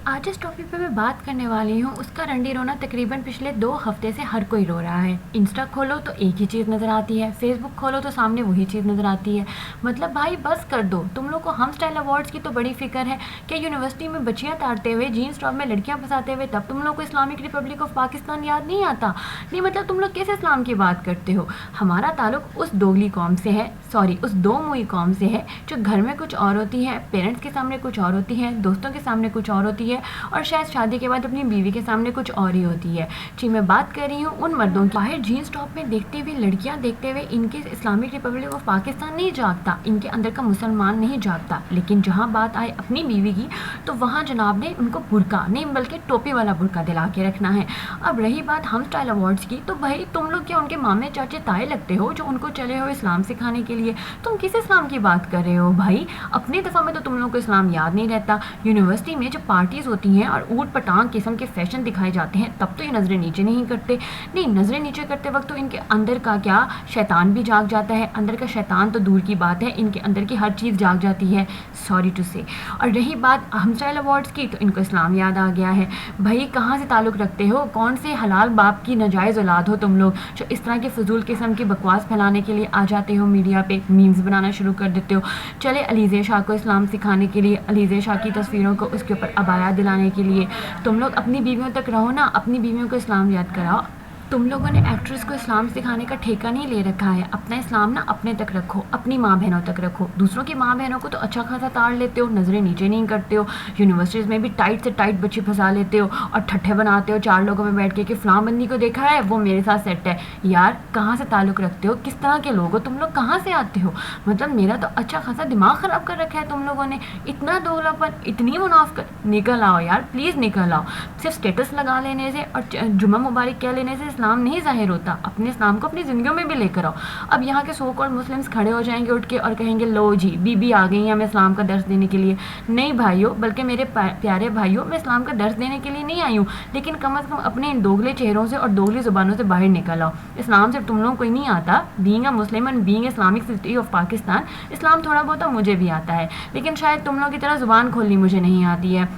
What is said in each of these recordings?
आज जिस टॉपिक पे मैं बात करने वाली हूँ उसका रंडी रोना तकरीबन पिछले 2 हफ्ते से हर कोई रो रहा है। इंस्टा खोलो तो एक ही चीज़ नज़र आती है, फेसबुक खोलो तो सामने वही चीज़ नज़र आती है। मतलब भाई बस कर दो, तुम लोग को हम स्टाइल अवार्ड्स की तो बड़ी फिक्र है कि यूनिवर्सिटी में बच्चियाँ तारते हुए, जीन्स टॉप में लड़कियाँ फंसाते हुए, तब तुम लोग को इस्लामिक रिपब्लिक ऑफ पाकिस्तान याद नहीं आता। नहीं मतलब तुम लोग कैसे इस्लाम की बात करते हो। हमारा ताल्लुक उस दोगली कौम से है, सॉरी उस दो मुई कौम से है जो घर में कुछ और होती है, पेरेंट्स के सामने कुछ और होती है, दोस्तों के सामने कुछ और होती है और शायद शादी के बाद अपनी बीवी के सामने कुछ और ही होती है। जी मैं बात कर रही हूँ उन मर्दों की बाहर जीन्स टॉप में देखते हुए लड़कियाँ देखते हुए इनके इस्लामिक रिपब्लिक ऑफ पाकिस्तान नहीं जागता, इनके अंदर का मुसलमान नहीं जागता। लेकिन जहाँ बात आए अपनी बीवी की तो वहाँ जनाब ने उनको बुर्का नहीं बल्कि टोपी वाला बुर्का दिला के रखना है। अब रही बात हम स्टाइल अवार्ड्स की, तो भाई तुम लोग क्या उनके मामे चाचे ताए लगते हो जो उनको चले हो इस्लाम सिखाने के लिए। तुम किस इस्लाम की बात कर रहे हो भाई। अपनी दफ़ा में तो तुम लोग को इस्लाम याद नहीं रहता। यूनिवर्सिटी में जब पार्टीज़ होती हैं और ऊट पटांग किस्म के फैशन दिखाए जाते हैं तब तो ये नज़रें नीचे नहीं करते। नहीं नज़रें नीचे करते वक्त तो इनके अंदर का क्या शैतान भी जाग जाता है। अंदर का शैतान तो दूर की बात है, इनके अंदर की हर चीज़ जाग जाती है, सॉरी टू से। और रही बात हम स्टाइल अवार्ड्स की तो इनको इस्लाम याद आ गया है। भाई कहाँ से ताल्लुक़ रखते हो, कौन से हलाल बाप की नाजायज़ औलाद हो तुम लोग जो इस तरह के फजूल किस्म की बकवास फैलाने के लिए आ जाते हो, मीडिया पे मीम्स बनाना शुरू कर देते हो। चले अलीज़े शाह को इस्लाम सिखाने के लिए, अलीज़े शाह की तस्वीरों को उसके ऊपर अबाया दिलाने के लिए तुम लोग अपनी बीवियों तक रहो ना, अपनी बीवियों को इस्लाम याद कराओ। तुम लोगों ने एक्ट्रेस को इस्लाम सिखाने का ठेका नहीं ले रखा है। अपना इस्लाम ना अपने तक रखो, अपनी माँ बहनों तक रखो। दूसरों की माँ बहनों को तो अच्छा खासा ताड़ लेते हो, नज़रें नीचे नहीं करते हो। यूनिवर्सिटीज़ में भी टाइट से टाइट बच्चे फंसा लेते हो और ठट्ठे बनाते हो 4 लोगों में बैठ के कि फ़लाँ बंदी को देखा है वो मेरे साथ सेट है। यार कहाँ से ताल्लुक़ रखते हो, किस तरह के लोग हो तुम लोग, कहाँ से आते हो। मतलब मेरा तो अच्छा खासा दिमाग ख़राब कर रखा है तुम लोगों ने। इतना दोगलापन, इतनी मुनाफिकत, निकल आओ यार प्लीज़ निकल आओ। सिर्फ स्टेटस लगा लेने से और जुम्मा मुबारक कह लेने से इस्लाम नहीं ज़ाहिर होता। अपने इस्लाम को अपनी ज़िंदगियों में भी लेकर आओ। अब यहाँ के सो कॉल्ड मुस्लिम्स खड़े हो जाएंगे उठ के और कहेंगे लो जी बीबी आ गई हैं हमें इस्लाम का दर्स देने के लिए। नहीं भाइयों, बल्कि मेरे प्यारे भाइयों, मैं इस्लाम का दर्स देने के लिए नहीं आई हूँ, लेकिन कम अज़ कम अपने इन दोगले चेहरों से और दोगली ज़ुबानों से बाहर निकल आओ। इस्लाम सिर्फ तुम लोगों को ही नहीं आता। Being a Muslim and being Islamic city of Pakistan, इस्लाम थोड़ा बहुत मुझे भी आता है, लेकिन शायद तुम लोगों की तरह ज़ुबान खोलनी मुझे नहीं आती है।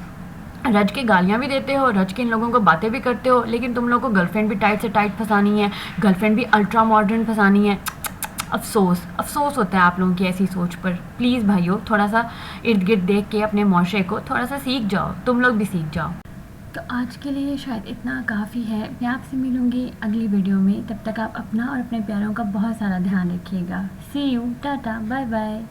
रज के गालियाँ भी देते हो, रज के इन लोगों को बातें भी करते हो, लेकिन तुम लोगों को गर्लफ्रेंड भी टाइट से टाइट फंसानी है, गर्लफ्रेंड भी अल्ट्रा मॉडर्न फंसानी है। अफसोस अफसोस होता है आप लोगों की ऐसी सोच पर। प्लीज़ भाइयों थोड़ा सा इर्द गिर्द देख के अपने माशरे को थोड़ा सा सीख जाओ, तुम लोग भी सीख जाओ। तो आज के लिए शायद इतना काफ़ी है। मैं आपसे मिलूँगी अगली वीडियो में, तब तक आप अपना और अपने प्यारों का बहुत सारा ध्यान रखिएगा। सी यू, टाटा, बाय बाय।